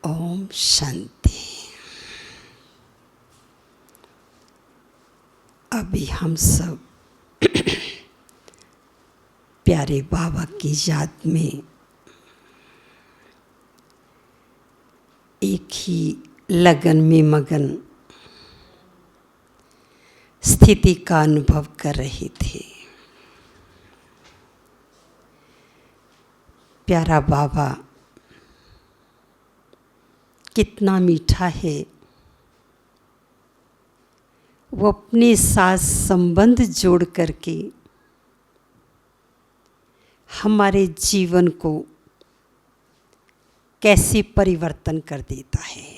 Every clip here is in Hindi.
ओम शांति। अभी हम सब प्यारे बाबा की याद में एक ही लगन में मगन स्थिति का अनुभव कर रहे थे। प्यारा बाबा कितना मीठा है, वो अपने साथ संबंध जोड़ करके हमारे जीवन को कैसे परिवर्तन कर देता है।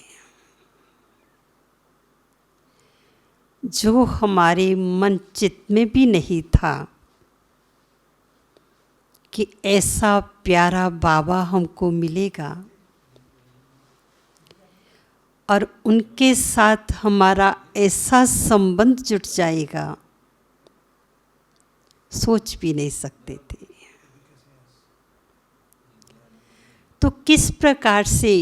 जो हमारे मन चित्त में भी नहीं था कि ऐसा प्यारा बाबा हमको मिलेगा और उनके साथ हमारा ऐसा संबंध जुट जाएगा, सोच भी नहीं सकते थे। तो किस प्रकार से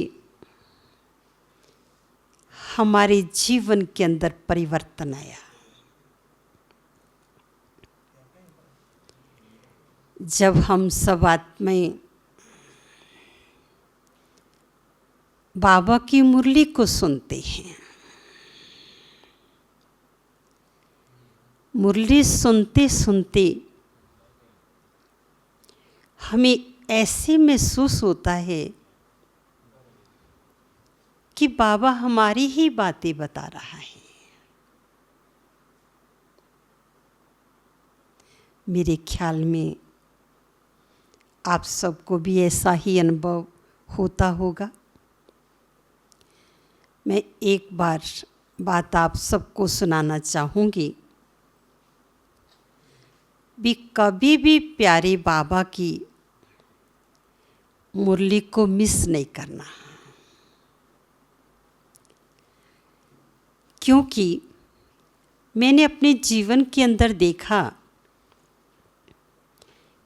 हमारे जीवन के अंदर परिवर्तन आया। जब हम सब आत्माएं बाबा की मुरली को सुनते हैं, मुरली सुनते सुनते हमें ऐसे महसूस होता है कि बाबा हमारी ही बातें बता रहा है। मेरे ख्याल में आप सबको भी ऐसा ही अनुभव होता होगा। मैं एक बार बात आप सबको सुनाना चाहूँगी। कभी भी प्यारे बाबा की मुरली को मिस नहीं करना, क्योंकि मैंने अपने जीवन के अंदर देखा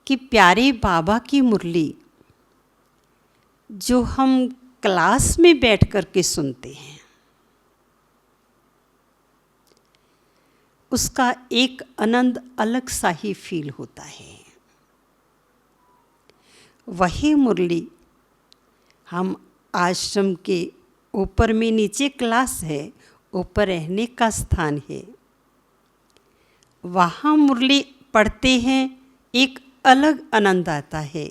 कि प्यारे बाबा की मुरली जो हम क्लास में बैठ कर के सुनते हैं, उसका एक आनंद अलग सा ही फील होता है। वही मुरली हम आश्रम के ऊपर में, नीचे क्लास है, ऊपर रहने का स्थान है, वहाँ मुरली पढ़ते हैं, एक अलग आनंद आता है।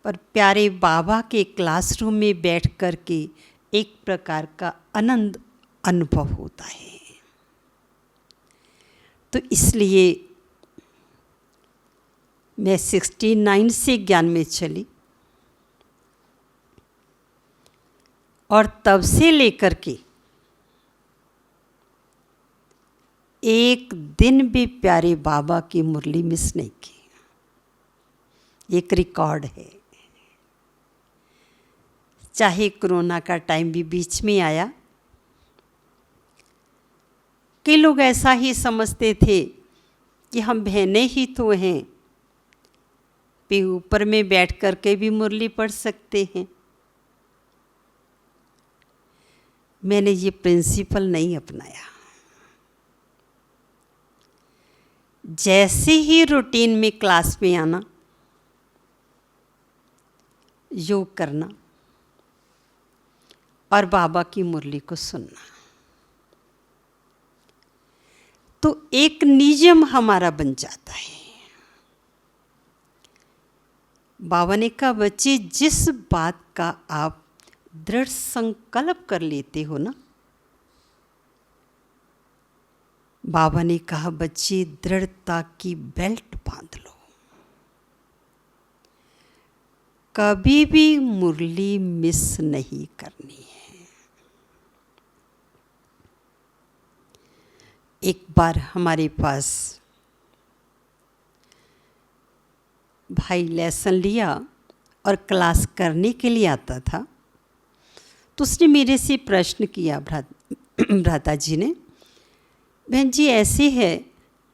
पर प्यारे बाबा के क्लासरूम में बैठ कर के एक प्रकार का आनंद अनुभव होता है। तो इसलिए मैं 69 से ज्ञान में चली और तब से लेकर के एक दिन भी प्यारे बाबा की मुरली मिस नहीं की। एक रिकॉर्ड है। चाहे कोरोना का टाइम भी बीच में आया, कई लोग ऐसा ही समझते थे कि हम बहनें ही तो हैं, पे ऊपर में बैठ कर के भी मुरली पढ़ सकते हैं। मैंने ये प्रिंसिपल नहीं अपनाया। जैसे ही रूटीन में क्लास में आना, योग करना और बाबा की मुरली को सुनना, तो एक नियम हमारा बन जाता है। बाबा ने कहा, बच्चे जिस बात का आप दृढ़ संकल्प कर लेते हो ना, बाबा ने कहा बच्चे दृढ़ता की बेल्ट बांध लो, कभी भी मुरली मिस नहीं करनी है। एक बार हमारे पास भाई लेसन लिया और क्लास करने के लिए आता था, तो उसने मेरे से प्रश्न किया, भ्राता जी ने, बहन जी ऐसे है,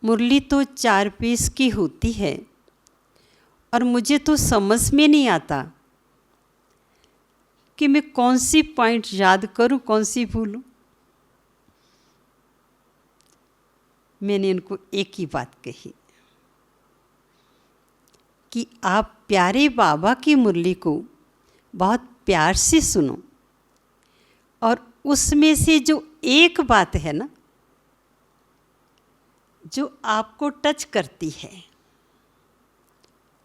मुरली तो 4 पीस की होती है और मुझे तो समझ में नहीं आता कि मैं कौन सी पॉइंट याद करूं, कौन सी भूलूं। मैंने उनको एक ही बात कही कि आप प्यारे बाबा की मुरली को बहुत प्यार से सुनो, और उसमें से जो एक बात है ना, जो आपको टच करती है,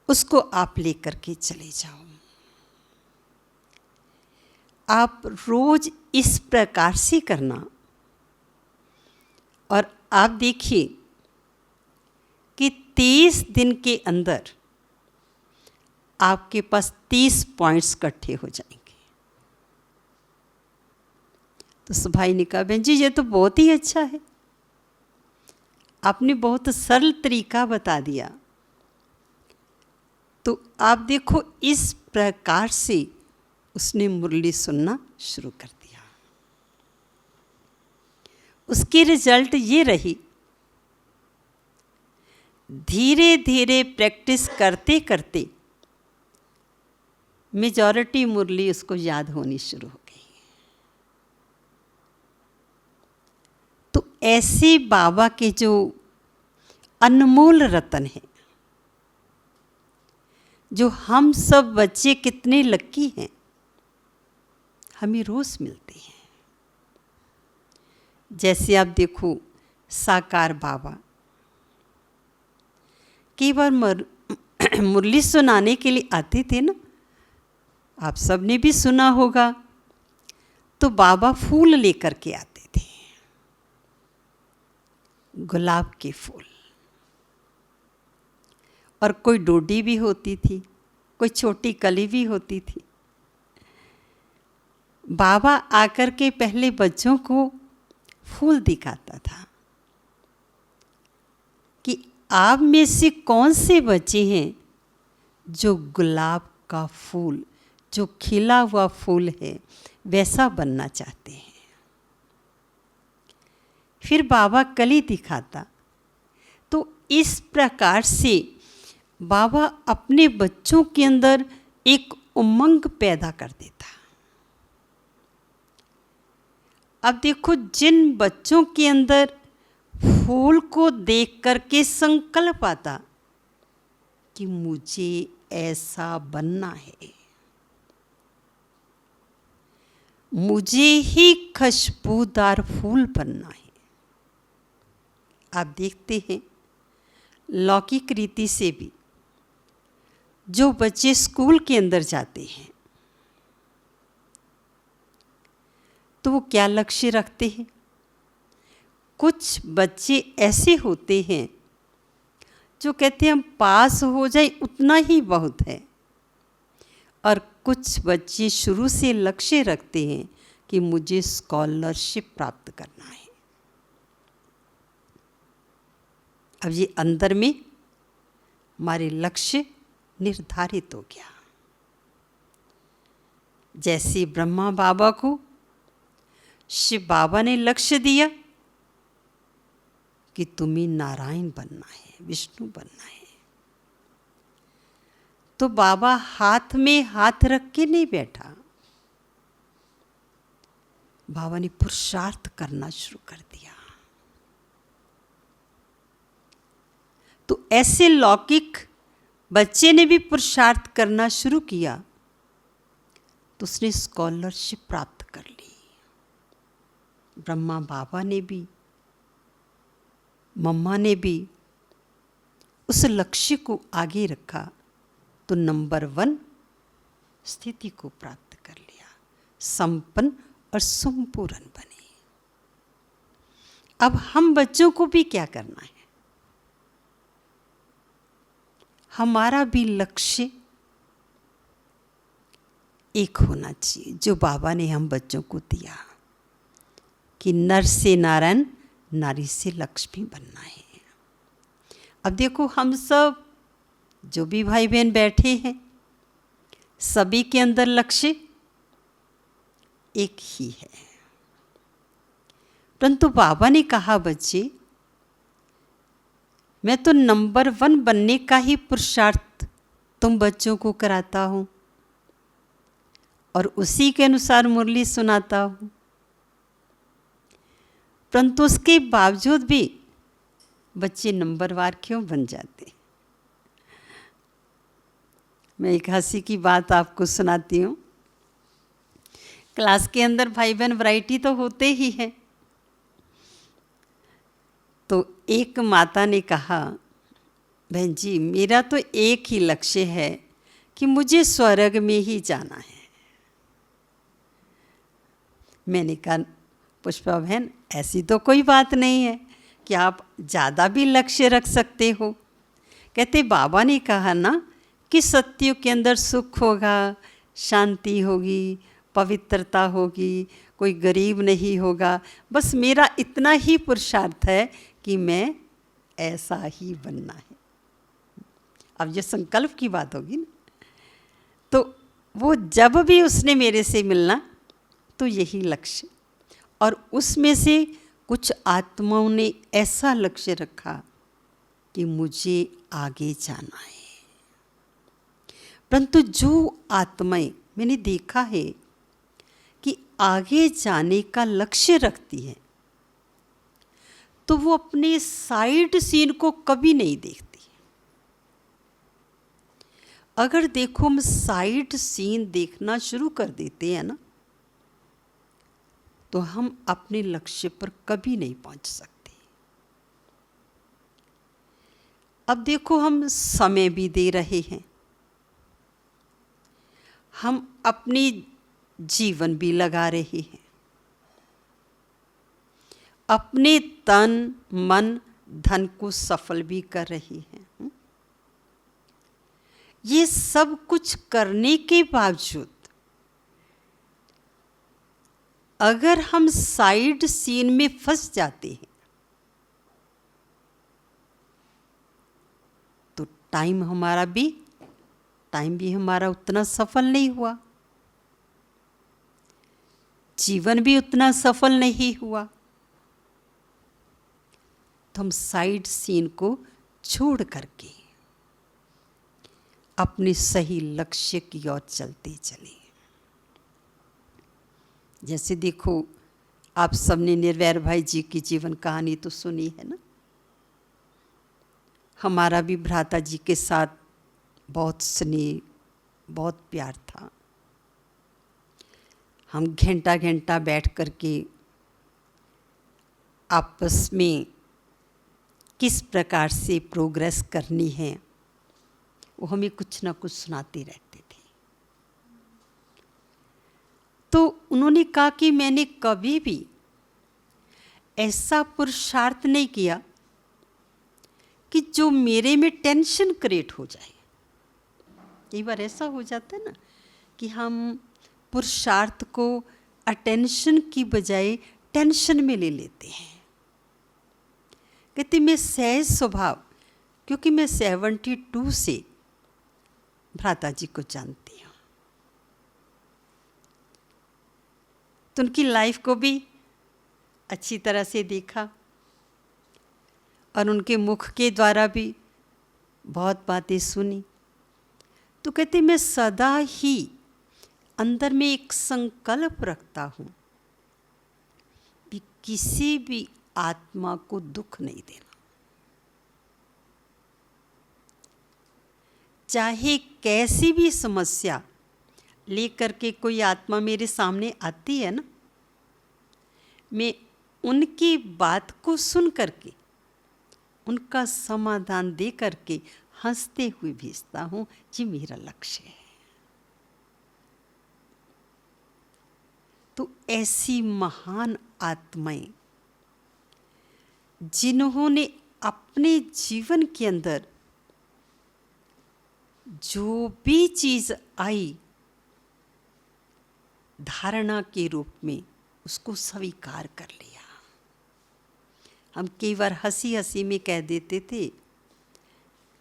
उसको आप लेकर के चले जाओ। आप रोज इस प्रकार से करना, और आप देखिए कि 30 दिन के अंदर आपके पास 30 पॉइंट्स इकट्ठे हो जाएंगे। तो उस भाई ने कहा, बहन जी ये तो बहुत ही अच्छा है, आपने बहुत सरल तरीका बता दिया। तो आप देखो, इस प्रकार से उसने मुरली सुनना शुरू कर दिया। उसकी रिजल्ट ये रही, धीरे धीरे प्रैक्टिस करते करते मेजॉरिटी मुरली उसको याद होनी शुरू हो गई। तो ऐसे बाबा के जो अनमोल रतन है, जो हम सब बच्चे कितने लकी हैं, हमें रोज मिलते हैं। जैसे आप देखो, साकार बाबा कई बार मुरली सुनाने के लिए आते थे ना, आप सबने भी सुना होगा। तो बाबा फूल लेकर के आते थे, गुलाब के फूल, और कोई डोडी भी होती थी, कोई छोटी कली भी होती थी। बाबा आकर के पहले बच्चों को फूल दिखाता था कि आप में से कौन से बच्चे हैं जो गुलाब का फूल, जो खिला हुआ फूल है, वैसा बनना चाहते हैं। फिर बाबा कली दिखाता। तो इस प्रकार से बाबा अपने बच्चों के अंदर एक उमंग पैदा कर देता। अब देखो, जिन बच्चों के अंदर फूल को देख करके संकल्प आता कि मुझे ऐसा बनना है, मुझे ही खुशबूदार फूल बनना है। आप देखते हैं, लौकिक रीति से भी जो बच्चे स्कूल के अंदर जाते हैं, तो वो क्या लक्ष्य रखते हैं। कुछ बच्चे ऐसे होते हैं जो कहते हैं हम पास हो जाए उतना ही बहुत है, और कुछ बच्चे शुरू से लक्ष्य रखते हैं कि मुझे स्कॉलरशिप प्राप्त करना है। अब ये अंदर में हमारे लक्ष्य निर्धारित हो गया। जैसे ब्रह्मा बाबा को शिव बाबा ने लक्ष्य दिया कि तुम्हें नारायण बनना है, विष्णु बनना है, तो बाबा हाथ में हाथ रख के नहीं बैठा, बाबा ने पुरुषार्थ करना शुरू कर दिया। तो ऐसे लौकिक बच्चे ने भी पुरुषार्थ करना शुरू किया, तो उसने स्कॉलरशिप प्राप्त कर ली। ब्रह्मा बाबा ने भी, मम्मा ने भी उस लक्ष्य को आगे रखा, तो नंबर 1 स्थिति को प्राप्त कर लिया, संपन्न और संपूर्ण बने। अब हम बच्चों को भी क्या करना है, हमारा भी लक्ष्य एक होना चाहिए, जो बाबा ने हम बच्चों को दिया कि नर से नारायण, नारी से लक्ष्मी बनना है। अब देखो, हम सब जो भी भाई बहन बैठे हैं, सभी के अंदर लक्ष्य एक ही है, परंतु बाबा ने कहा, बच्चे मैं तो नंबर 1 बनने का ही पुरुषार्थ तुम बच्चों को कराता हूं, और उसी के अनुसार मुरली सुनाता हूँ, परंतु उसके बावजूद भी बच्चे नंबरवार क्यों बन जाते? मैं एक हंसी की बात आपको सुनाती हूँ। क्लास के अंदर भाई बहन वैरायटी तो होते ही हैं। तो एक माता ने कहा, बहन जी मेरा तो एक ही लक्ष्य है कि मुझे स्वर्ग में ही जाना है। मैंने कहा, पुष्पा बहन ऐसी तो कोई बात नहीं है कि आप ज़्यादा भी लक्ष्य रख सकते हो। कहते बाबा ने कहा ना कि सत्युग के अंदर सुख होगा, शांति होगी, पवित्रता होगी, कोई गरीब नहीं होगा। बस मेरा इतना ही पुरुषार्थ है कि मैं ऐसा ही बनना है। अब ये संकल्प की बात होगी ना। तो वो जब भी उसने मेरे से मिलना तो यही लक्ष्य, और उसमें से कुछ आत्माओं ने ऐसा लक्ष्य रखा कि मुझे आगे जाना है। परंतु जो आत्माएं मैंने देखा है कि आगे जाने का लक्ष्य रखती हैं, तो वो अपने साइड सीन को कभी नहीं देखती। अगर देखो हम साइड सीन देखना शुरू कर देते हैं ना, तो हम अपने लक्ष्य पर कभी नहीं पहुंच सकते। अब देखो हम समय भी दे रहे हैं, हम अपनी जीवन भी लगा रहे हैं, अपने तन मन धन को सफल भी कर रहे हैं। ये सब कुछ करने के बावजूद अगर हम साइड सीन में फंस जाते हैं तो टाइम भी हमारा उतना सफल नहीं हुआ, जीवन भी उतना सफल नहीं हुआ। तो हम साइड सीन को छोड़ करके अपने सही लक्ष्य की ओर चलते चले। जैसे देखो, आप सबने निर्वैर भाई जी की जीवन कहानी तो सुनी है ना। हमारा भी भ्राता जी के साथ बहुत स्नेह, बहुत प्यार था। हम घंटा घंटा बैठ करके आपस में किस प्रकार से प्रोग्रेस करनी है वो हमें कुछ ना कुछ सुनाते रहते थे। तो उन्होंने कहा कि मैंने कभी भी ऐसा पुरुषार्थ नहीं किया कि जो मेरे में टेंशन क्रिएट हो जाए। कई बार ऐसा हो जाता है ना कि हम पुरुषार्थ को अटेंशन की बजाय टेंशन में ले लेते हैं। कहते मैं सहज स्वभाव, क्योंकि मैं 72 से भ्राता जी को जानती हूँ, तो उनकी लाइफ को भी अच्छी तरह से देखा और उनके मुख के द्वारा भी बहुत बातें सुनी। तो कहते मैं सदा ही अंदर में एक संकल्प रखता हूँ कि किसी भी आत्मा को दुख नहीं देना। चाहे कैसी भी समस्या लेकर के कोई आत्मा मेरे सामने आती है ना, मैं उनकी बात को सुन करके उनका समाधान दे करके हंसते हुए भेजता हूँ। ये मेरा लक्ष्य है। तो ऐसी महान आत्माएं जिन्होंने अपने जीवन के अंदर जो भी चीज़ आई धारणा के रूप में उसको स्वीकार कर लिया। हम कई बार हंसी हंसी में कह देते थे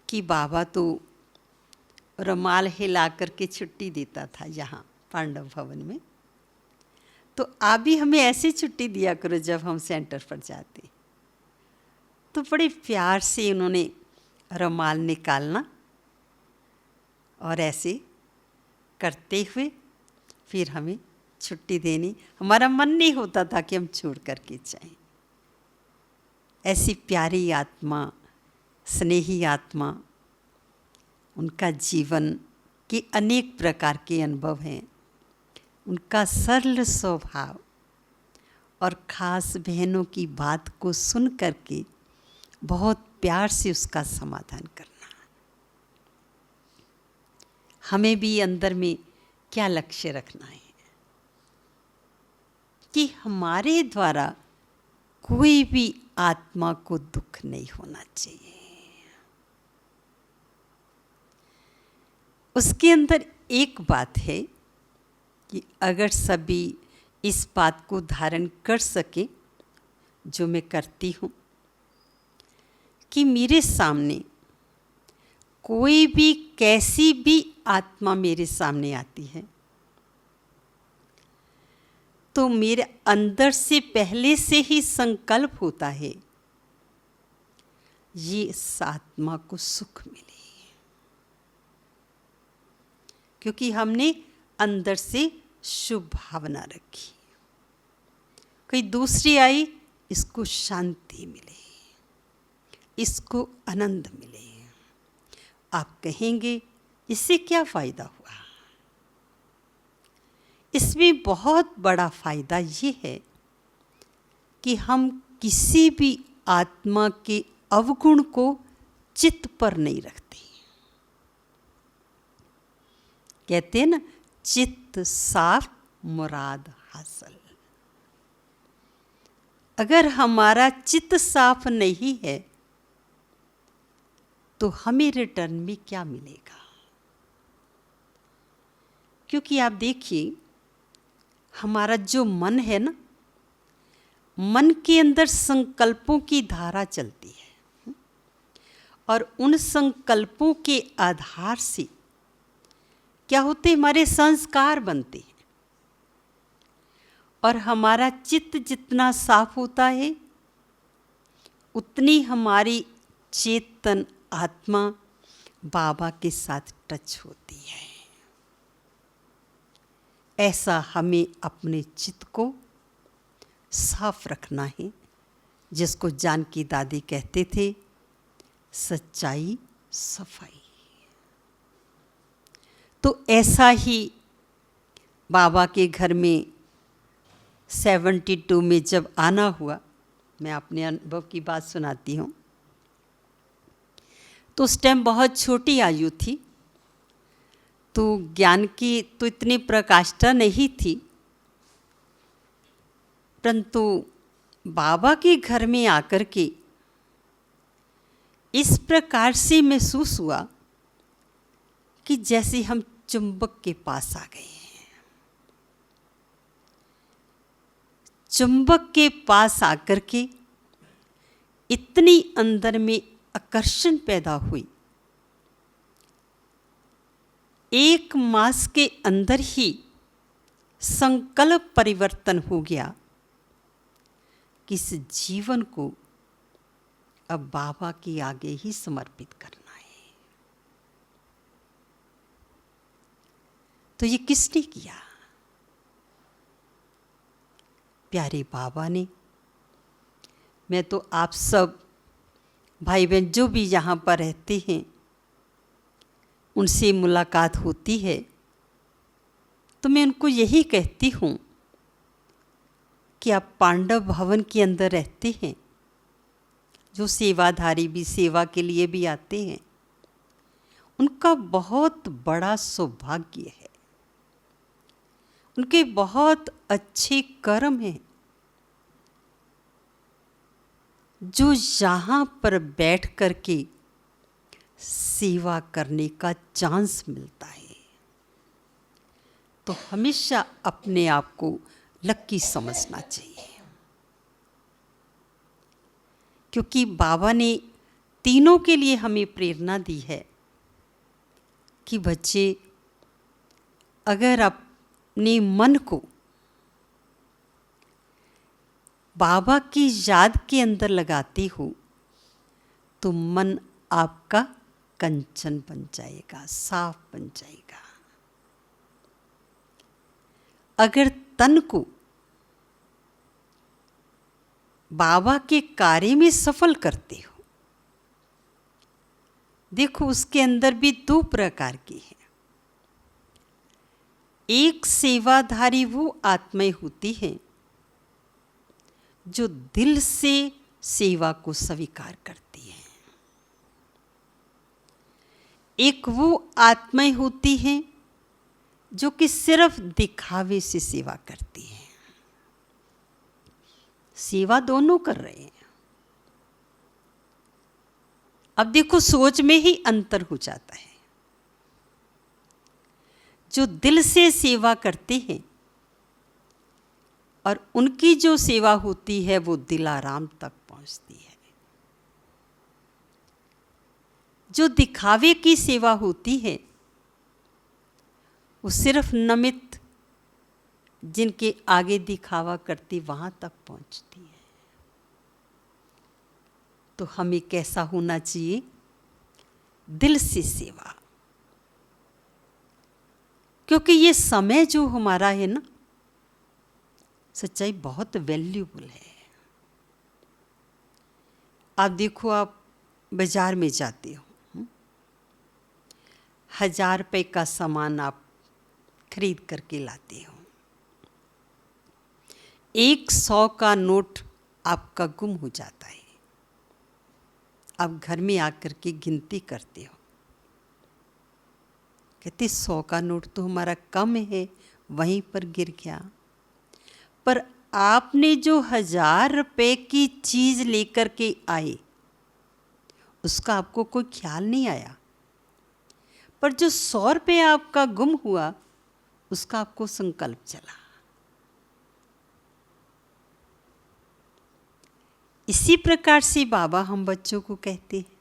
कि बाबा तो रुमाल हिला करके छुट्टी देता था यहाँ पांडव भवन में, तो आप भी हमें ऐसी छुट्टी दिया करो जब हम सेंटर पर जाते। तो बड़े प्यार से उन्होंने रुमाल निकालना और ऐसे करते हुए फिर हमें छुट्टी देनी, हमारा मन नहीं होता था कि हम छोड़ करके जाएं। ऐसी प्यारी आत्मा, स्नेही आत्मा, उनका जीवन के अनेक प्रकार के अनुभव हैं। उनका सरल स्वभाव और ख़ास बहनों की बात को सुन करके बहुत प्यार से उसका समाधान करना। हमें भी अंदर में क्या लक्ष्य रखना है कि हमारे द्वारा कोई भी आत्मा को दुख नहीं होना चाहिए। उसके अंदर एक बात है कि अगर सभी इस बात को धारण कर सके, जो मैं करती हूँ, कि मेरे सामने कोई भी कैसी भी आत्मा मेरे सामने आती है तो मेरे अंदर से पहले से ही संकल्प होता है ये इस आत्मा को सुख मिले, क्योंकि हमने अंदर से शुभ भावना रखी। कोई दूसरी आई, इसको शांति मिले, इसको आनंद मिले। आप कहेंगे इससे क्या फ़ायदा हुआ? इसमें बहुत बड़ा फ़ायदा ये है कि हम किसी भी आत्मा के अवगुण को चित्त पर नहीं रखते। कहते हैं ना, चित्त साफ मुराद हासिल। अगर हमारा चित्त साफ नहीं है तो हमें रिटर्न में क्या मिलेगा? क्योंकि आप देखिए, हमारा जो मन है ना, मन के अंदर संकल्पों की धारा चलती है और उन संकल्पों के आधार से क्या होते, हमारे संस्कार बनते हैं। और हमारा चित्त जितना साफ होता है उतनी हमारी चेतन आत्मा बाबा के साथ टच होती है। ऐसा हमें अपने चित्त को साफ रखना है, जिसको जानकी दादी कहते थे, सच्चाई सफाई। तो ऐसा ही बाबा के घर में 72 में जब आना हुआ, मैं अपने अनुभव की बात सुनाती हूँ। तो उस टाइम बहुत छोटी आयु थी, तो ज्ञान की तो इतनी प्रकाष्ठा नहीं थी, परंतु बाबा के घर में आकर के इस प्रकार से महसूस हुआ कि जैसे हम चुंबक के पास आ गए हैं। चुंबक के पास आकर के इतनी अंदर में आकर्षण पैदा हुई, 1 मास के अंदर ही संकल्प परिवर्तन हो गया कि इस जीवन को अब बाबा के आगे ही समर्पित करना है। तो ये किसने किया? प्यारे बाबा ने। मैं तो आप सब भाई बहन जो भी यहाँ पर रहते हैं उनसे मुलाकात होती है तो मैं उनको यही कहती हूँ कि आप पांडव भवन के अंदर रहते हैं, जो सेवाधारी भी सेवा के लिए भी आते हैं, उनका बहुत बड़ा सौभाग्य है। उनके बहुत अच्छे कर्म हैं जो यहाँ पर बैठ कर के सेवा करने का चांस मिलता है। तो हमेशा अपने आप को लक्की समझना चाहिए, क्योंकि बाबा ने तीनों के लिए हमें प्रेरणा दी है कि बच्चे अगर अपने मन को बाबा की याद के अंदर लगाते हो तो मन आपका कंचन बन जाएगा, साफ बन जाएगा। अगर तन को बाबा के कार्य में सफल करते हो, देखो उसके अंदर भी दो प्रकार की है। एक सेवाधारी वो आत्माएं होती हैं जो दिल से सेवा को स्वीकार करती हैं। एक वो आत्माएं होती हैं जो कि सिर्फ दिखावे से सेवा करती हैं। सेवा दोनों कर रहे हैं। अब देखो सोच में ही अंतर हो जाता है। जो दिल से सेवा करते हैं और उनकी जो सेवा होती है वो दिलाराम तक पहुंचती है। जो दिखावे की सेवा होती है वो सिर्फ नमित जिनके आगे दिखावा करती वहां तक पहुंचती है। तो हमें कैसा होना चाहिए? दिल से सेवा। क्योंकि ये समय जो हमारा है ना, सच्चाई बहुत वैल्यूबल है। आप देखो, आप बाजार में जाते हो, 1000 रुपये का सामान आप खरीद करके लाते हो, 100 का नोट आपका गुम हो जाता है। आप घर में आकर के गिनती करते हो, कहते 100 का नोट तो हमारा कम है, वहीं पर गिर गया। पर आपने जो 1000 रुपये की चीज लेकर के आए उसका आपको कोई ख्याल नहीं आया, पर जो 100 रुपये आपका गुम हुआ उसका आपको संकल्प चला। इसी प्रकार से बाबा हम बच्चों को कहते हैं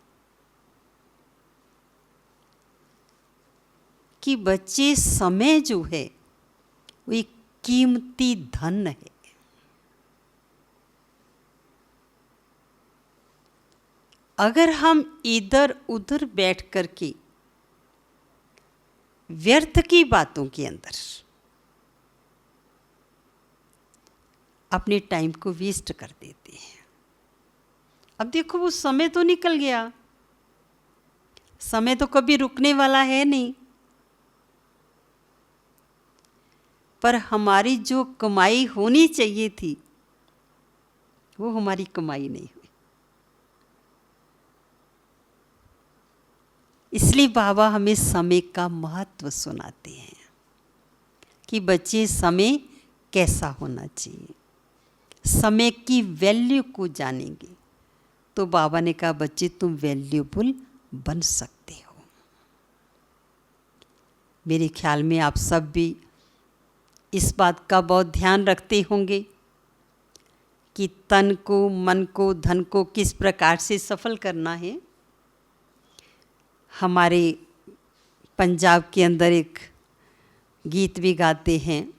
कि बच्चे, समय जो है वो एक कीमती धन है। अगर हम इधर उधर बैठ करके व्यर्थ की बातों के अंदर अपने टाइम को वेस्ट कर देते हैं, अब देखो वो समय तो निकल गया, समय तो कभी रुकने वाला है नहीं। पर हमारी जो कमाई होनी चाहिए थी वो हमारी कमाई नहीं हुई। इसलिए बाबा हमें समय का महत्व सुनाते हैं कि बच्चे, समय कैसा होना चाहिए। समय की वैल्यू को जानेंगे तो बाबा ने कहा, बच्चे तुम वैल्यूबल बन सकते हो। मेरे ख्याल में आप सब भी इस बात का बहुत ध्यान रखते होंगे कि तन को, मन को, धन को किस प्रकार से सफल करना है। हमारे पंजाब के अंदर एक गीत भी गाते हैं,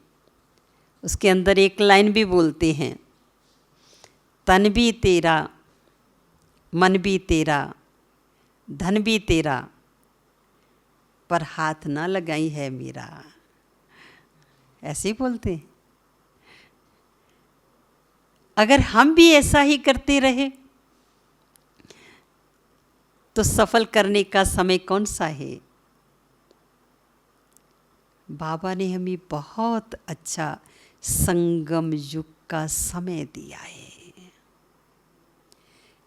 उसके अंदर एक लाइन भी बोलते हैं, तन भी तेरा, मन भी तेरा, धन भी तेरा, पर हाथ ना लगाई है मेरा। ऐसे ही बोलते हैं। अगर हम भी ऐसा ही करते रहे तो सफल करने का समय कौन सा है? बाबा ने हमें बहुत अच्छा संगम युग का समय दिया है।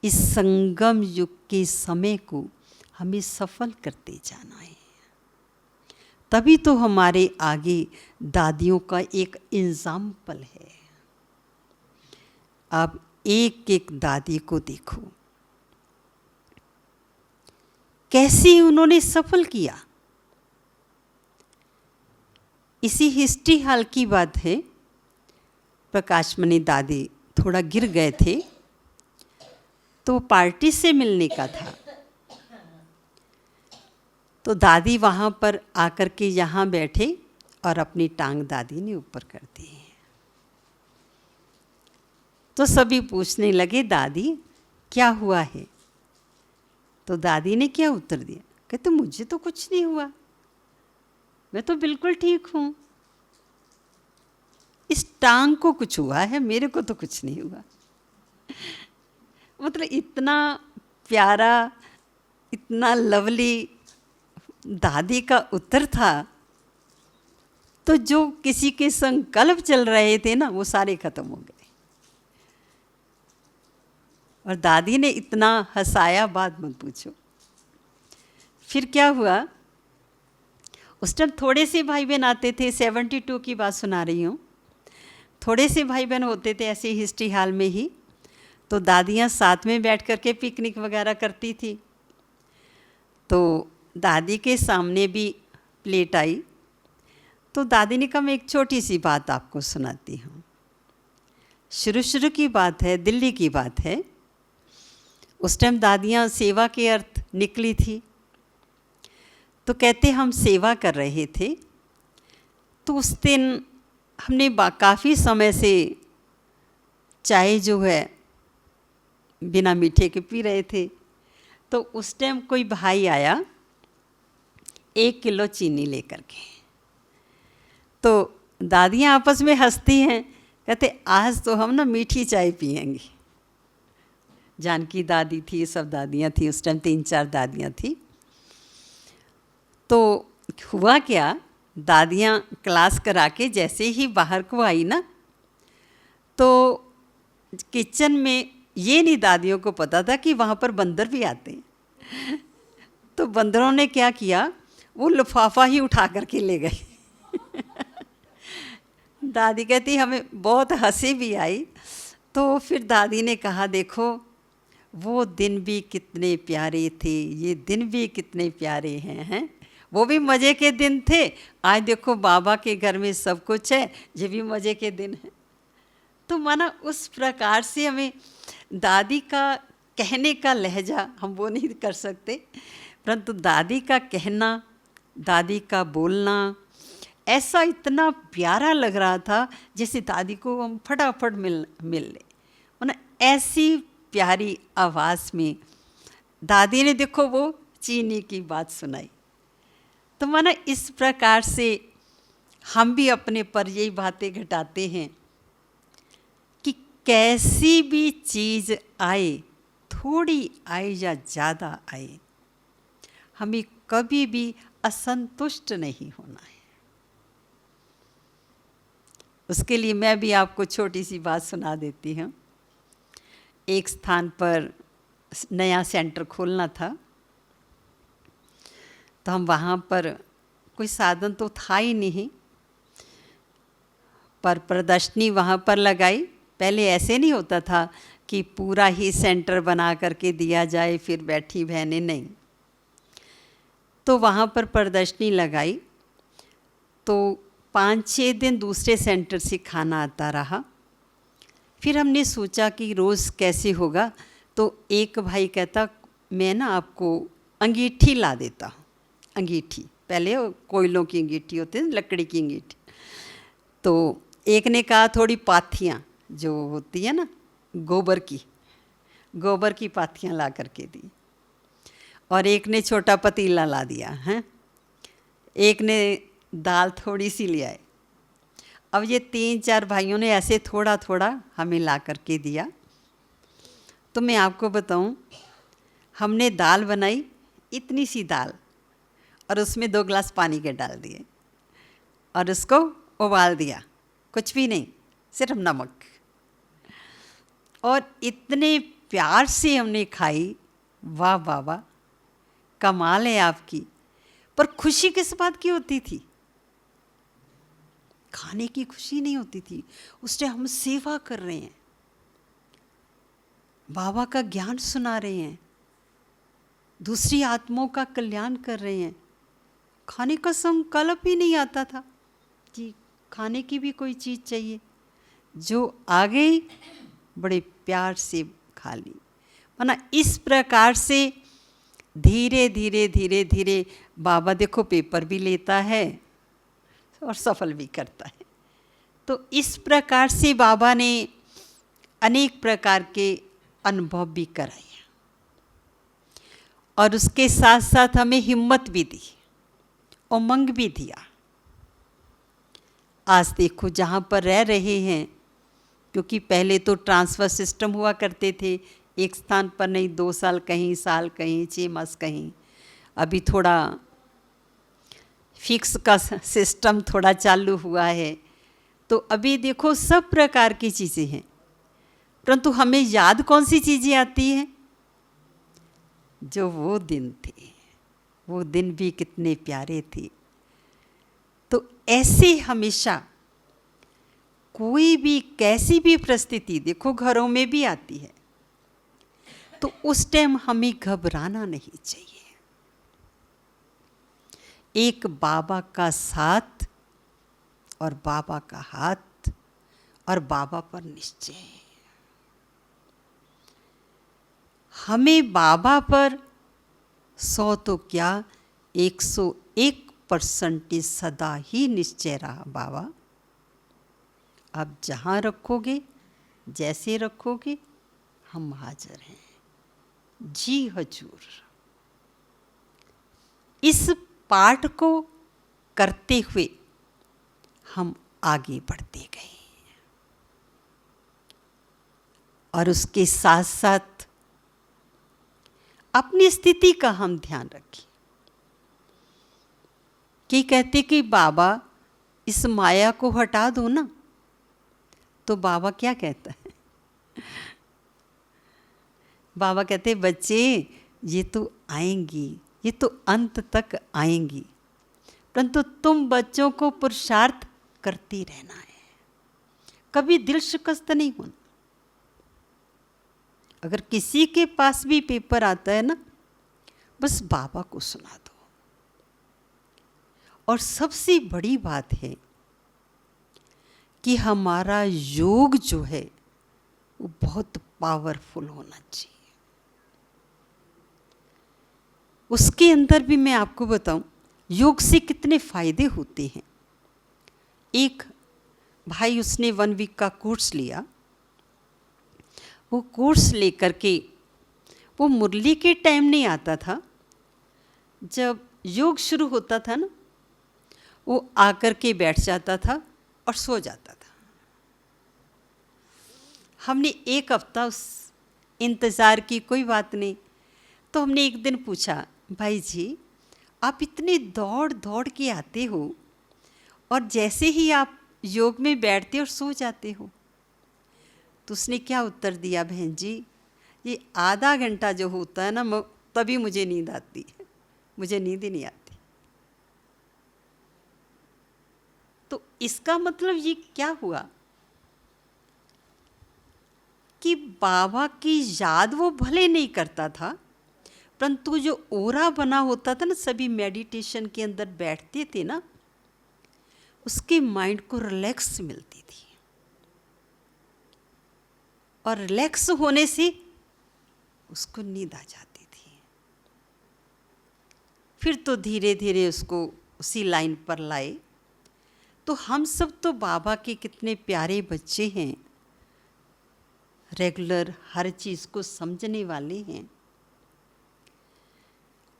इस संगम युग के समय को हमें सफल करते जाना है। तभी तो हमारे आगे दादियों का एक एग्जाम्पल है। आप एक एक दादी को देखो, कैसे उन्होंने सफल किया। इसी हिस्ट्री हाल की बात है, प्रकाशमणि दादी थोड़ा गिर गए थे तो पार्टी से मिलने का था, तो दादी वहाँ पर आकर के यहाँ बैठे और अपनी टांग दादी ने ऊपर कर दी। तो सभी पूछने लगे, दादी क्या हुआ है? तो दादी ने क्या उत्तर दिया? कहते मुझे तो कुछ नहीं हुआ, मैं तो बिल्कुल ठीक हूँ। इस टांग को कुछ हुआ है, मेरे को तो कुछ नहीं हुआ। मतलब इतना प्यारा, इतना लवली दादी का उत्तर था। तो जो किसी के संकल्प चल रहे थे ना, वो सारे खत्म हो गए। और दादी ने इतना हंसाया, बात मत पूछो। फिर क्या हुआ, उस टाइम थोड़े से भाई बहन आते थे, 72 की बात सुना रही हूँ। थोड़े से भाई बहन होते थे ऐसे हिस्ट्री हॉल में ही। तो दादियाँ साथ में बैठ कर के पिकनिक वगैरह करती थी। तो दादी के सामने भी प्लेट आई। तो दादी ने कहा मैं एक छोटी सी बात आपको सुनाती हूँ। शुरू की बात है, दिल्ली की बात है। उस टाइम दादियाँ सेवा के अर्थ निकली थी। तो कहते हम सेवा कर रहे थे। तो उस दिन हमने काफ़ी समय से चाय जो है बिना मीठे के पी रहे थे। तो उस टाइम कोई भाई आया 1 किलो चीनी लेकर के। तो दादियाँ आपस में हंसती हैं, कहते आज तो हम ना मीठी चाय पियेंगे। जानकी दादी थी, सब दादियाँ थी, उस टाइम 3-4 दादियाँ थी। तो हुआ क्या, दादियाँ क्लास करा के जैसे ही बाहर को आई ना, तो किचन में, ये नहीं दादियों को पता था कि वहाँ पर बंदर भी आते हैं। तो बंदरों ने क्या किया, वो लिफाफा ही उठा करके ले गए। दादी कहती हमें बहुत हंसी भी आई। तो फिर दादी ने कहा देखो वो दिन भी कितने प्यारे थे, ये दिन भी कितने प्यारे हैं। वो भी मज़े के दिन थे। आज देखो बाबा के घर में सब कुछ है, ये भी मज़े के दिन है। तो माना उस प्रकार से हमें दादी का कहने का लहजा हम वो नहीं कर सकते, परंतु दादी का कहना, दादी का बोलना ऐसा इतना प्यारा लग रहा था जैसे दादी को हम फटाफट मिल ले। माना ऐसी प्यारी आवाज़ में दादी ने देखो वो चीनी की बात सुनाई। तो माना इस प्रकार से हम भी अपने पर यही बातें घटाते हैं कि कैसी भी चीज़ आए, थोड़ी आए या ज़्यादा आए, हमें कभी भी असंतुष्ट नहीं होना है। उसके लिए मैं भी आपको छोटी सी बात सुना देती हूँ। एक स्थान पर नया सेंटर खोलना था। तो हम वहाँ पर, कोई साधन तो था ही नहीं, पर प्रदर्शनी वहाँ पर लगाई। पहले ऐसे नहीं होता था कि पूरा ही सेंटर बना करके दिया जाए फिर बैठी बहनें, नहीं। तो वहाँ पर प्रदर्शनी लगाई। तो 5-6 दिन दूसरे सेंटर से खाना आता रहा। फिर हमने सोचा कि रोज़ कैसे होगा। तो एक भाई कहता मैं ना आपको अंगीठी ला देता हूँ। अंगीठी, पहले कोयलों की अंगीठी होती है, लकड़ी की अंगीठी। तो एक ने कहा थोड़ी पाथियाँ जो होती है ना गोबर की पाथियाँ ला करके दी। और एक ने छोटा पतीला ला दिया है, एक ने दाल थोड़ी सी ले आए। अब ये 3-4 भाइयों ने ऐसे थोड़ा थोड़ा हमें ला करके दिया। तो मैं आपको बताऊं, हमने दाल बनाई, इतनी सी दाल, और उसमें 2 गिलास पानी के डाल दिए और उसको उबाल दिया, कुछ भी नहीं, सिर्फ नमक। और इतने प्यार से हमने खाई, वाह वाह वाह, कमाल है आपकी। पर खुशी किस बात की होती थी? खाने की खुशी नहीं होती थी। उस टाइम हम सेवा कर रहे हैं, बाबा का ज्ञान सुना रहे हैं, दूसरी आत्माओं का कल्याण कर रहे हैं। खाने का संकल्प ही नहीं आता था जी, खाने की भी कोई चीज़ चाहिए। जो आ गई बड़े प्यार से खा ली। माना इस प्रकार से धीरे धीरे धीरे धीरे बाबा देखो पेपर भी लेता है और सफल भी करता है। तो इस प्रकार से बाबा ने अनेक प्रकार के अनुभव भी कराए और उसके साथ साथ हमें हिम्मत भी दी, उमंग भी दिया। आज देखो जहाँ पर रह रहे हैं, क्योंकि पहले तो ट्रांसफ़र सिस्टम हुआ करते थे, एक स्थान पर नहीं, 2 साल कहीं, साल कहीं, 6 मास कहीं। अभी थोड़ा फिक्स का सिस्टम थोड़ा चालू हुआ है। तो अभी देखो सब प्रकार की चीज़ें हैं, परंतु हमें याद कौन सी चीज़ें आती हैं? जो वो दिन थे, वो दिन भी कितने प्यारे थे। तो ऐसे हमेशा कोई भी कैसी भी परिस्थिति देखो घरों में भी आती है, तो उस टाइम हमें घबराना नहीं चाहिए। एक बाबा का साथ और बाबा का हाथ और बाबा पर निश्चय। हमें बाबा पर 100 तो क्या 101% सदा ही निश्चय रहा। बाबा अब जहाँ रखोगे, जैसे रखोगे, हम हाजिर हैं। जी हजूर। इस पाठ को करते हुए हम आगे बढ़ते गए और उसके साथ साथ अपनी स्थिति का हम ध्यान रखें। कि कहते कि बाबा इस माया को हटा दो ना, तो बाबा क्या कहता है? बाबा कहते बच्चे ये तो आएंगी, ये तो अंत तक आएंगी, परंतु तुम बच्चों को पुरुषार्थ करती रहना है, कभी दिल शिकस्त नहीं होना। अगर किसी के पास भी पेपर आता है ना, बस बाबा को सुना दो। और सबसे बड़ी बात है कि हमारा योग जो है वो बहुत पावरफुल होना चाहिए। उसके अंदर भी मैं आपको बताऊं योग से कितने फायदे होते हैं। एक भाई उसने 1 वीक का कोर्स लिया। वो कोर्स लेकर के वो मुरली के टाइम नहीं आता था, जब योग शुरू होता था ना, वो आकर के बैठ जाता था और सो जाता था। हमने 1 हफ्ता उस इंतज़ार की, कोई बात नहीं। तो हमने एक दिन पूछा, भाई जी आप इतने दौड़ दौड़ के आते हो और जैसे ही आप योग में बैठते और सो जाते हो। तो उसने क्या उत्तर दिया, बहन जी ये आधा घंटा जो होता है ना, तभी मुझे नींद आती है, मुझे नींद ही नहीं आती। तो इसका मतलब ये क्या हुआ कि बाबा की याद वो भले नहीं करता था, परंतु जो ओरा बना होता था ना, सभी मेडिटेशन के अंदर बैठते थे ना, उसके माइंड को रिलैक्स मिलती थी। और रिलैक्स होने से उसको नींद आ जाती थी। फिर तो धीरे धीरे उसको उसी लाइन पर लाए। तो हम सब तो बाबा के कितने प्यारे बच्चे हैं, रेगुलर हर चीज़ को समझने वाले हैं।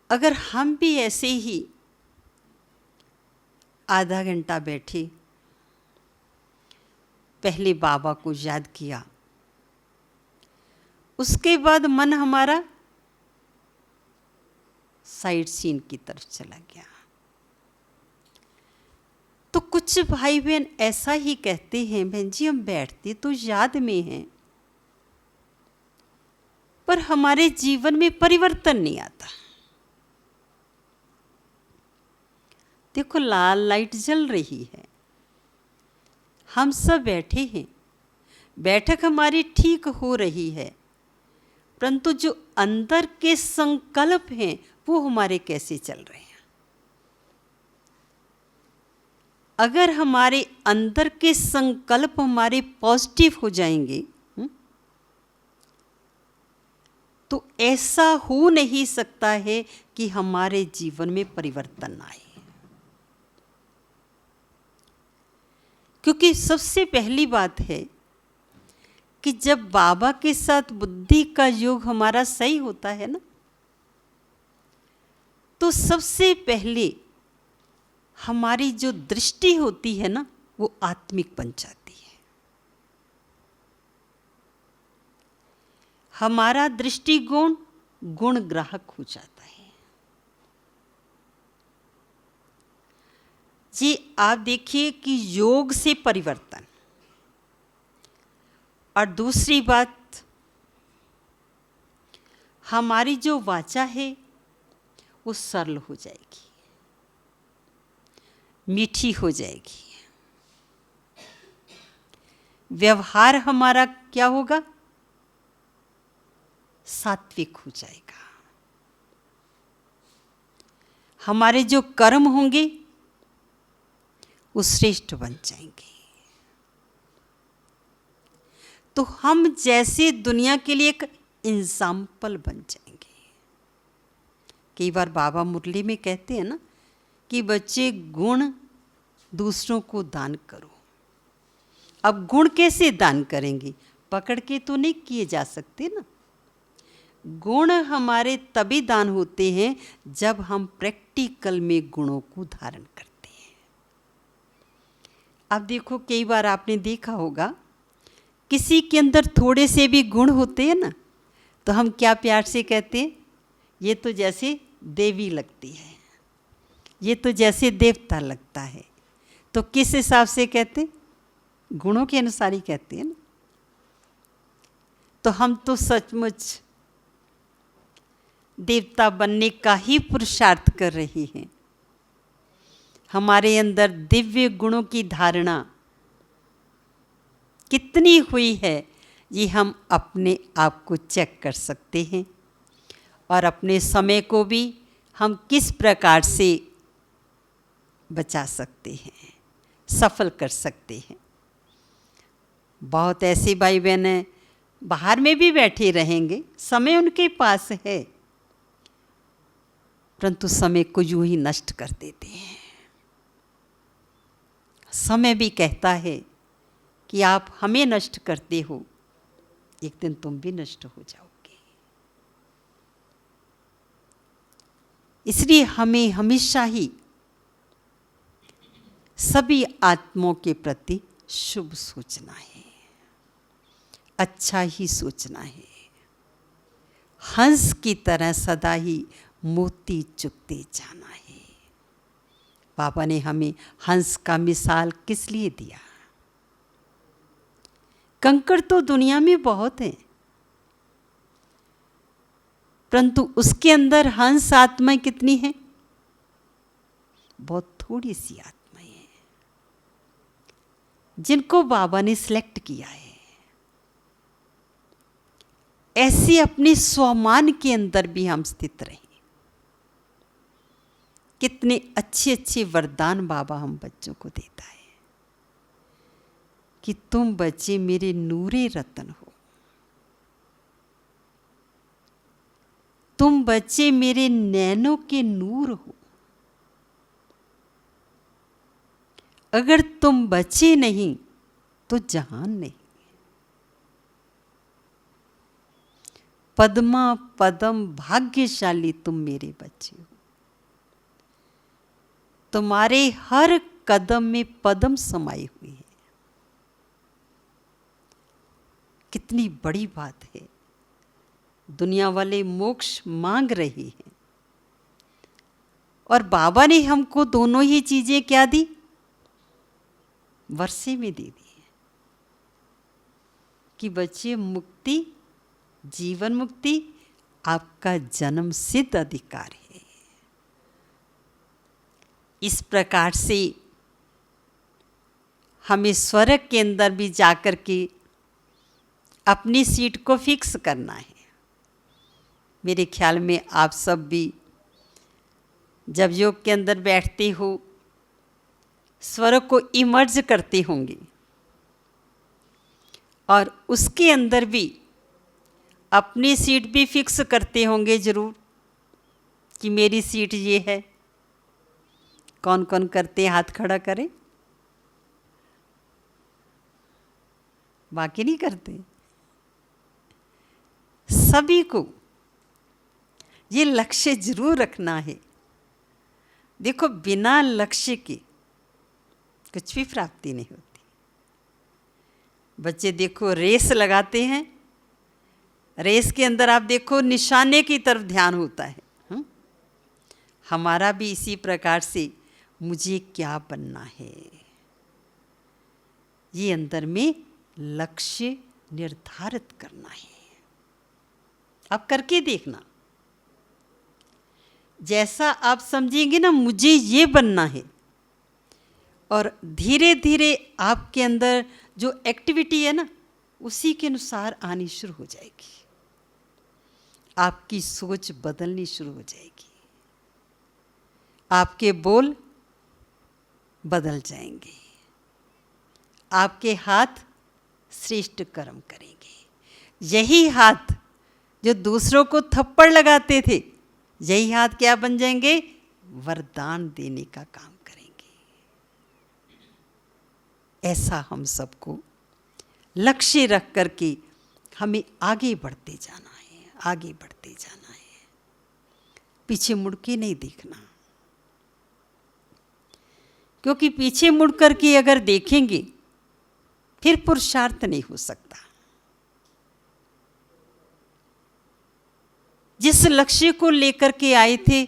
अगर हम भी ऐसे ही आधा घंटा बैठे, पहले बाबा को याद किया, उसके बाद मन हमारा साइड सीन की तरफ चला गया, तो कुछ भाई बहन ऐसा ही कहते हैं, बहन जी हम बैठते तो याद में हैं, पर हमारे जीवन में परिवर्तन नहीं आता। देखो लाल लाइट जल रही है, हम सब बैठे हैं, बैठक हमारी ठीक हो रही है, परंतु जो अंदर के संकल्प हैं वो हमारे कैसे चल रहे हैं। अगर हमारे अंदर के संकल्प हमारे पॉजिटिव हो जाएंगे, तो ऐसा हो नहीं सकता है कि हमारे जीवन में परिवर्तन आए। क्योंकि सबसे पहली बात है कि जब बाबा के साथ बुद्धि का योग हमारा सही होता है ना, तो सबसे पहले हमारी जो दृष्टि होती है ना, वो आत्मिक बन जाती है। हमारा दृष्टिकोण गुण ग्राहक हो जाता है। जी आप देखिए कि योग से परिवर्तन, और दूसरी बात, हमारी जो वाचा है वो सरल हो जाएगी, मीठी हो जाएगी। व्यवहार हमारा क्या होगा? सात्विक हो जाएगा। हमारे जो कर्म होंगे वो श्रेष्ठ बन जाएंगे। तो हम जैसे दुनिया के लिए एक एग्जाम्पल बन जाएंगे। कई बार बाबा मुरली में कहते हैं ना कि बच्चे गुण दूसरों को दान करो। अब गुण कैसे दान करेंगे? पकड़ के तो नहीं किए जा सकते ना। गुण हमारे तभी दान होते हैं जब हम प्रैक्टिकल में गुणों को धारण करते हैं। अब देखो, कई बार आपने देखा होगा किसी के अंदर थोड़े से भी गुण होते हैं ना, तो हम क्या प्यार से कहते हैं, ये तो जैसे देवी लगती है, ये तो जैसे देवता लगता है। तो किस हिसाब से कहते? गुणों के अनुसार ही कहते हैं ना। तो हम तो सचमुच देवता बनने का ही पुरुषार्थ कर रहे हैं। हमारे अंदर दिव्य गुणों की धारणा कितनी हुई है, ये हम अपने आप को चेक कर सकते हैं। और अपने समय को भी हम किस प्रकार से बचा सकते हैं, सफल कर सकते हैं। बहुत ऐसे भाई बहन हैं बाहर में भी बैठे रहेंगे, समय उनके पास है, परंतु समय को यूं ही नष्ट कर देते हैं। समय भी कहता है कि आप हमें नष्ट करते हो, एक दिन तुम भी नष्ट हो जाओगे। इसलिए हमें हमेशा ही सभी आत्माओं के प्रति शुभ सोचना है, अच्छा ही सोचना है। हंस की तरह सदा ही मोती चुगते जाना है। बाबा ने हमें हंस का मिसाल किस लिए दिया? कंकड़ तो दुनिया में बहुत हैं, परंतु उसके अंदर हंस आत्माएं कितनी हैं? बहुत थोड़ी सी आत्माएं हैं जिनको बाबा ने सिलेक्ट किया है। ऐसे अपने स्वमान के अंदर भी हम स्थित रहें। कितने अच्छे अच्छे वरदान बाबा हम बच्चों को देता है कि तुम बच्चे मेरे नूरे रतन हो, तुम बच्चे मेरे नैनों के नूर हो। अगर तुम बच्चे नहीं तो जहान नहीं। पद्मा पदम भाग्यशाली तुम मेरे बच्चे हो। तुम्हारे हर कदम में पदम समाई हुई है। कितनी बड़ी बात है। दुनिया वाले मोक्ष मांग रहे हैं और बाबा ने हमको दोनों ही चीजें क्या दी? वर्षे में दे दी है कि बच्चे मुक्ति, जीवन मुक्ति आपका जन्म सिद्ध अधिकार है। इस प्रकार से हमें स्वर्ग के अंदर भी जाकर के अपनी सीट को फिक्स करना है। मेरे ख्याल में आप सब भी जब योग के अंदर बैठते हो, स्वर्ग को इमर्ज करते होंगे और उसके अंदर भी अपनी सीट भी फिक्स करते होंगे जरूर कि मेरी सीट ये है। कौन कौन करते हैं? हाथ खड़ा करें। बाकी नहीं करते। सभी को ये लक्ष्य जरूर रखना है। देखो, बिना लक्ष्य के कुछ भी प्राप्ति नहीं होती। बच्चे देखो रेस लगाते हैं, रेस के अंदर आप देखो निशाने की तरफ ध्यान होता है। हमारा भी इसी प्रकार से मुझे क्या बनना है, ये अंदर में लक्ष्य निर्धारित करना है। आप करके देखना, जैसा आप समझेंगे ना मुझे ये बनना है, और धीरे धीरे आपके अंदर जो एक्टिविटी है ना उसी के अनुसार आनी शुरू हो जाएगी। आपकी सोच बदलनी शुरू हो जाएगी, आपके बोल बदल जाएंगे, आपके हाथ श्रेष्ठ कर्म करेंगे। यही हाथ जो दूसरों को थप्पड़ लगाते थे, यही हाथ क्या बन जाएंगे? वरदान देने का काम करेंगे। ऐसा हम सबको लक्ष्य रख करके हमें आगे बढ़ते जाना है, आगे बढ़ते जाना है, पीछे मुड़ के नहीं देखना। क्योंकि पीछे मुड़ करके अगर देखेंगे फिर पुरुषार्थ नहीं हो सकता। जिस लक्ष्य को लेकर के आए थे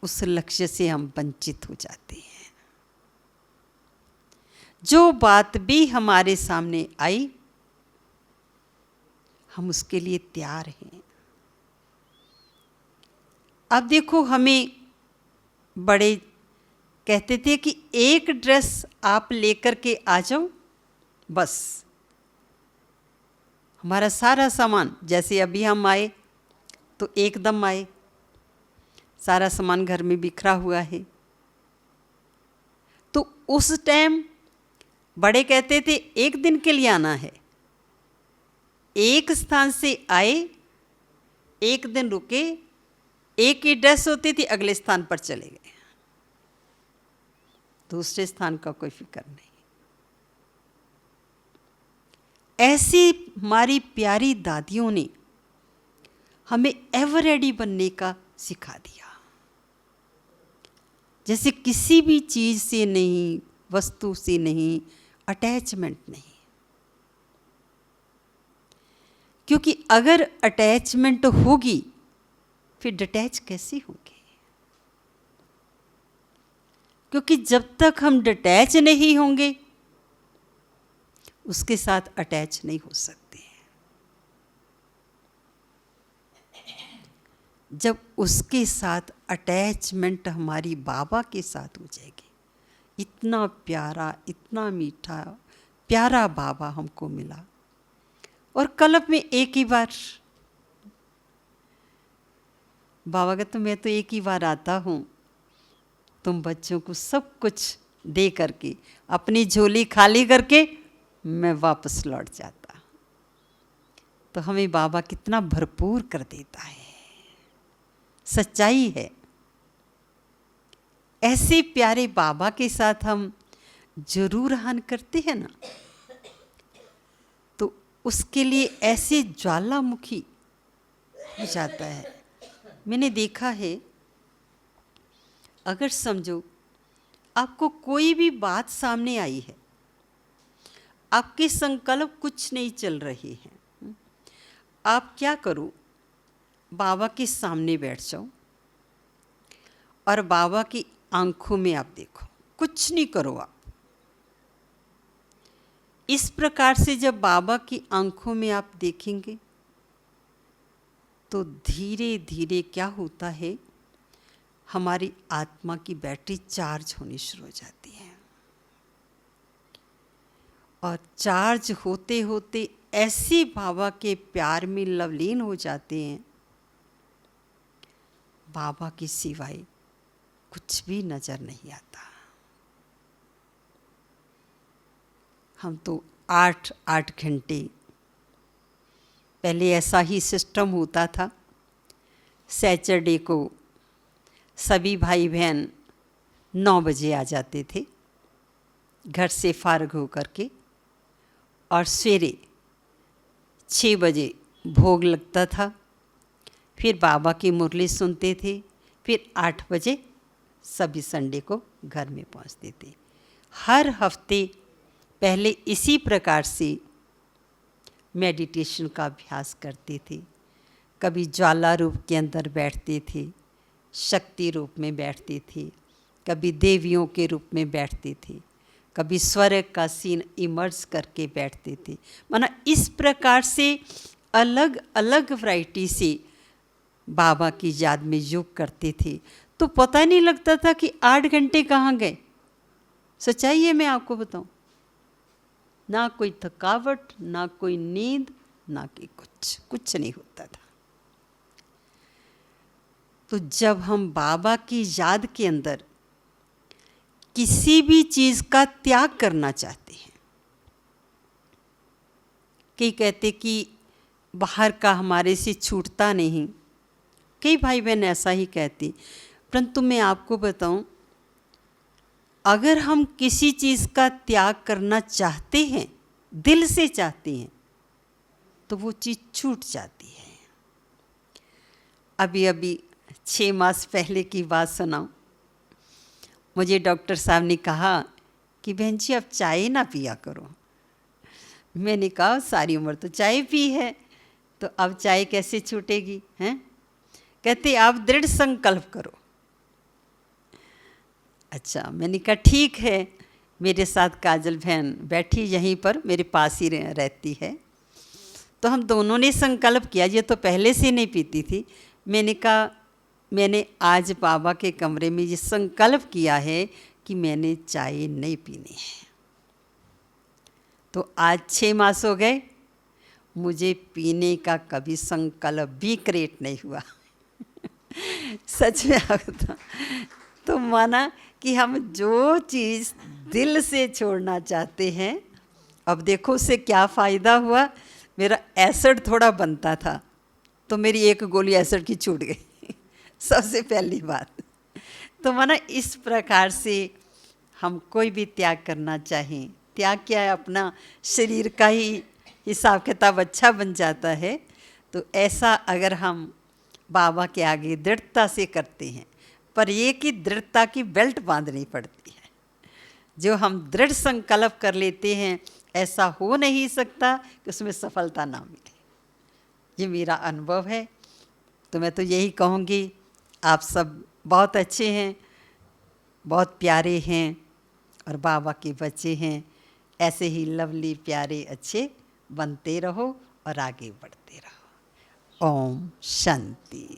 उस लक्ष्य से हम वंचित हो जाते हैं। जो बात भी हमारे सामने आई हम उसके लिए तैयार हैं। अब देखो हमें बड़े कहते थे कि एक ड्रेस आप लेकर के आ जाओ, बस हमारा सारा सामान, जैसे अभी हम आए तो एकदम आए, सारा सामान घर में बिखरा हुआ है। तो उस टाइम बड़े कहते थे एक दिन के लिए आना है। एक स्थान से आए, एक दिन रुके, एक ही ड्रेस होती थी, अगले स्थान पर चले गए, दूसरे स्थान का कोई फिक्र नहीं। ऐसी हमारी प्यारी दादियों ने हमें एवर रेडी बनने का सिखा दिया। जैसे किसी भी चीज से नहीं, वस्तु से नहीं, अटैचमेंट नहीं। क्योंकि अगर अटैचमेंट होगी फिर डिटैच कैसे होंगे? क्योंकि जब तक हम डिटैच नहीं होंगे उसके साथ अटैच नहीं हो सकते। जब उसके साथ अटैचमेंट हमारी बाबा के साथ हो जाएगी, इतना प्यारा, इतना मीठा प्यारा बाबा हमको मिला, और कल्प में एक ही बार बाबा का तो मैं तो एक ही बार आता हूँ, तुम बच्चों को सब कुछ दे करके अपनी झोली खाली करके मैं वापस लौट जाता। तो हमें बाबा कितना भरपूर कर देता है, सच्चाई है। ऐसे प्यारे बाबा के साथ हम जरूर रहन करते हैं ना, तो उसके लिए ऐसे ज्वालामुखी हो जाता है। मैंने देखा है, अगर समझो आपको कोई भी बात सामने आई है, आपके संकल्प कुछ नहीं चल रहे हैं, आप क्या करो, बाबा के सामने बैठ जाओ और बाबा की आंखों में आप देखो, कुछ नहीं करो आप। इस प्रकार से जब बाबा की आंखों में आप देखेंगे तो धीरे धीरे क्या होता है, हमारी आत्मा की बैटरी चार्ज होनी शुरू हो जाती है। और चार्ज होते होते ऐसे बाबा के प्यार में लवलीन हो जाते हैं, बाबा की सिवाय कुछ भी नजर नहीं आता। हम तो 8-8 घंटे, पहले ऐसा ही सिस्टम होता था। सैटरडे को सभी भाई बहन 9 बजे आ जाते थे घर से फारग होकर के, और सवेरे 6 बजे भोग लगता था, फिर बाबा की मुरली सुनते थे, फिर 8 बजे सभी संडे को घर में पहुंचते थे। हर हफ्ते पहले इसी प्रकार से मेडिटेशन का अभ्यास करते थे। कभी ज्वाला रूप के अंदर बैठते थे, शक्ति रूप में बैठते थे, कभी देवियों के रूप में बैठते थे, कभी स्वर्ग का सीन इमर्ज करके बैठते थे। माना इस प्रकार से अलग अलग वैरायटी से बाबा की याद में योग करते थे। तो पता नहीं लगता था कि 8 घंटे कहाँ गए। सच्चाई है, मैं आपको बताऊं, ना कोई थकावट, ना कोई नींद, ना कि कुछ नहीं होता था। तो जब हम बाबा की याद के अंदर किसी भी चीज़ का त्याग करना चाहते हैं, कई कहते कि बाहर का हमारे से छूटता नहीं, कई भाई बहन ऐसा ही कहते, परंतु मैं आपको बताऊं, अगर हम किसी चीज़ का त्याग करना चाहते हैं, दिल से चाहते हैं, तो वो चीज़ छूट जाती है। अभी 6 मास पहले की बात सुनाऊं। मुझे डॉक्टर साहब ने कहा कि बहन जी आप चाय ना पिया करो। मैंने कहा सारी उम्र तो चाय पी है, तो अब चाय कैसे छूटेगी हैं? कहते आप दृढ़ संकल्प करो। अच्छा, मैंने कहा ठीक है। मेरे साथ काजल बहन बैठी यहीं पर मेरे पास ही रहती है, तो हम दोनों ने संकल्प किया। ये तो पहले से नहीं पीती थी। मैंने कहा मैंने आज बाबा के कमरे में ये संकल्प किया है कि मैंने चाय नहीं पीनी है। तो आज 6 मास हो गए, मुझे पीने का कभी संकल्प भी क्रिएट नहीं हुआ। सच में आता। तो माना कि हम जो चीज़ दिल से छोड़ना चाहते हैं, अब देखो उससे क्या फ़ायदा हुआ। मेरा एसिड थोड़ा बनता था, तो मेरी 1 गोली एसिड की छूट गई। सबसे पहली बात। तो माना इस प्रकार से हम कोई भी त्याग करना चाहें, त्याग क्या है, अपना शरीर का ही हिसाब किताब अच्छा बन जाता है। तो ऐसा अगर हम बाबा के आगे दृढ़ता से करते हैं, पर ये कि दृढ़ता की बेल्ट बांधनी पड़ती है। जो हम दृढ़ संकल्प कर लेते हैं, ऐसा हो नहीं सकता कि उसमें सफलता ना मिले। ये मेरा अनुभव है। तो मैं तो यही कहूँगी, आप सब बहुत अच्छे हैं, बहुत प्यारे हैं और बाबा के बच्चे हैं। ऐसे ही लवली, प्यारे, अच्छे बनते रहो और आगे बढ़ते रहो। ओम शांति।